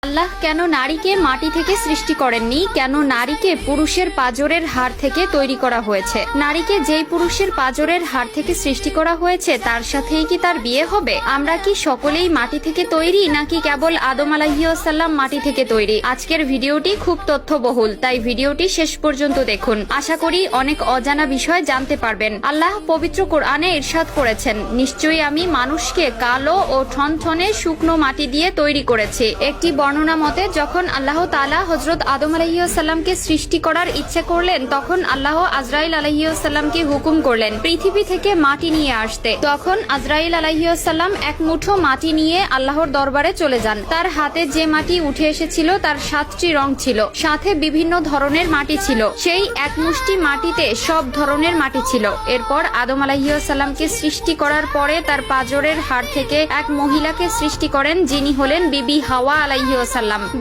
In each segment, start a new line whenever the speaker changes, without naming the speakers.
আল্লাহ কেন নারীকে মাটি থেকে সৃষ্টি করেননি? কেন নারীকে পুরুষের পাঁজরের হাড় থেকে তৈরি করা হয়েছে? নারীকে যেই পুরুষের পাঁজরের হাড় থেকে সৃষ্টি করা হয়েছে তার সাথেই কি তার বিয়ে হবে? আমরা কি সকলেই মাটি থেকে তৈরি, নাকি কেবল আদম আলাইহিসসালাম মাটি থেকে তৈরি? আজকের ভিডিওটি খুব তথ্যবহুল, তাই ভিডিওটি শেষ পর্যন্ত দেখুন। আশা করি অনেক অজানা বিষয় জানতে পারবেন। আল্লাহ পবিত্র কোরআনে ইরশাদ করেছেন, নিশ্চয়ই আমি মানুষকে কালো ও ঠনঠনে শুকনো মাটি দিয়ে তৈরি করেছি। একটি বর্ণনা মতে যখন আল্লাহ তাআলা হযরত আদম আলাইহিসসালামকে সৃষ্টি করার ইচ্ছে করলেন, তখন আল্লাহ আজরাইল আলাইহিসসালামকে হুকুম করলেন পৃথিবী থেকে মাটি নিয়ে আসতে। তখন আজরাইল আলাইহিসসালাম এক মুঠো মাটি নিয়ে আল্লাহর দরবারে চলে যান। তার হাতে যে মাটি উঠে এসেছিল তার 7টি রং ছিল, সাথে বিভিন্ন ধরনের মাটি ছিল। সেই এক মুষ্টি মাটিতে সব ধরনের মাটি ছিল। এরপর আদম আলাইহিসসালামকে সৃষ্টি করার পরে তার পাঁজরের হাড় থেকে এক মহিলাকে সৃষ্টি করেন, যিনি হলেন বিবি হাওয়া আলাইহিসসালাম।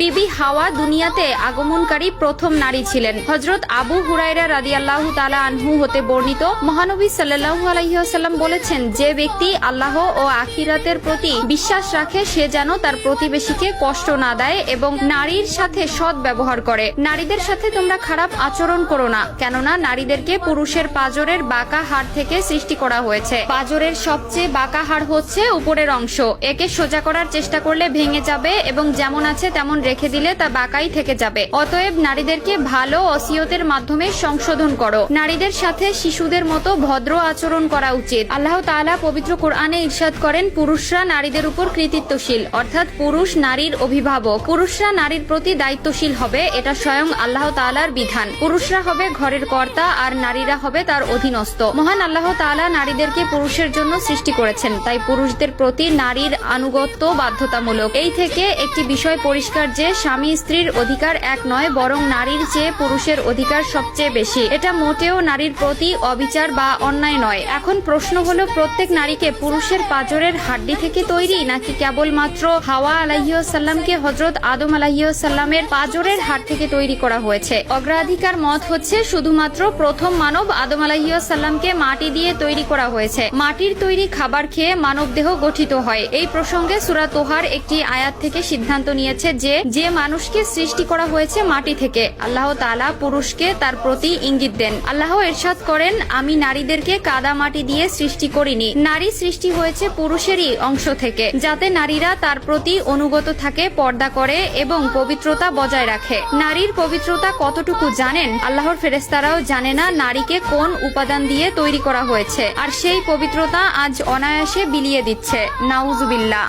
বিবি হাওয়া দুনিয়াতে আগমনকারী প্রথম নারী ছিলেন। হযরত আবু হুরায়রা রাদিয়াল্লাহু তাআলা আনহু হতে বর্ণিত, মহানবী সাল্লাল্লাহু আলাইহি ওয়াসাল্লাম বলেছেন, যে ব্যক্তি আল্লাহ ও আখিরাতের প্রতি বিশ্বাস রাখে সে যেন তার প্রতিবেশীকে কষ্ট না দেয় এবং নারীর সাথে সৎ ব্যবহার করে। নারীদের সাথে তোমরা খারাপ আচরণ করো না, কেননা নারীদেরকে পুরুষের পাঁজরের বাঁকা হাড় থেকে সৃষ্টি করা হয়েছে। পাঁজরের সবচেয়ে বাঁকা হাড় হচ্ছে উপরের অংশ। একে সোজা করার চেষ্টা করলে ভেঙে যাবে এবং যেমন আছে তেমন রেখে দিলে তা বাঁকাই থেকে যাবে। অতএব নারীদেরকে ভালো ওসিয়তের মাধ্যমে সংশোধন করো। নারীদের সাথে শিশুদের মতো ভদ্র আচরণ করা উচিত। আল্লাহ তাআলা পবিত্র কোরআনে ইরশাদ করেন, পুরুষরা নারীদের উপর কৃতিত্বশীল, অর্থাৎ পুরুষ নারীর অভিভাবক। পুরুষরা নারীর প্রতি দায়িত্বশীল হবে, এটা স্বয়ং আল্লাহ তাআলার বিধান। পুরুষরা হবে ঘরের কর্তা আর নারীরা হবে তার অধীনস্থ। মহান আল্লাহ তাআলা নারীদেরকে পুরুষের জন্য সৃষ্টি করেছেন, তাই পুরুষদের প্রতি নারীর আনুগত্য বাধ্যতামূলক। এই থেকে একটি বিষয় পরিষ্কার যে স্বামী স্ত্রীর অধিকার এক নয়, বরং নারীর চেয়ে পুরুষের অধিকার সবচেয়ে বেশি। এটা মোটেও নারীর প্রতি অবিচার বা অন্যায় নয়। এখন প্রশ্ন হলো, প্রত্যেক নারীকে পুরুষের পাঁজরের হাড্ডি থেকে তৈরি, নাকি কেবলমাত্র হাওয়া আলাইহিসসালামকে হযরত আদম আলাইহিসসালামের পাঁজরের হাড় থেকে তৈরি করা হয়েছে? অগ্রাধিকার মত হচ্ছে শুধুমাত্র প্রথম মানব আদম আলাইহিসসালামকে মাটি দিয়ে তৈরি করা হয়েছে। মাটির তৈরি খাবার খেয়ে মানব দেহ গঠিত হয়। এই প্রসঙ্গে সূরা তোহার একটি আয়াত থেকে সিদ্ধান্ত নিয়েছে যে মানুষকে সৃষ্টি করা হয়েছে মাটি থেকে। আল্লাহ তাআলা পুরুষকে তার প্রতি ইঙ্গিত দেন। আল্লাহ ইরশাদ করেন, আমি নারীদেরকে কাদা মাটি দিয়ে সৃষ্টি করিনি। নারী সৃষ্টি হয়েছে পুরুষেরই অংশ থেকে, যাতে নারীরা তার প্রতি অনুগত থাকে, পর্দা করে এবং পবিত্রতা বজায় রাখে। নারীর পবিত্রতা কতটুকু জানেন? আল্লাহর ফেরেশতারাও জানে না নারীকে কোন উপাদান দিয়ে তৈরি করা হয়েছে, আর সেই পবিত্রতা আজ অনায়াসে বিলিয়ে দিচ্ছে। নাউজুবিল্লাহ।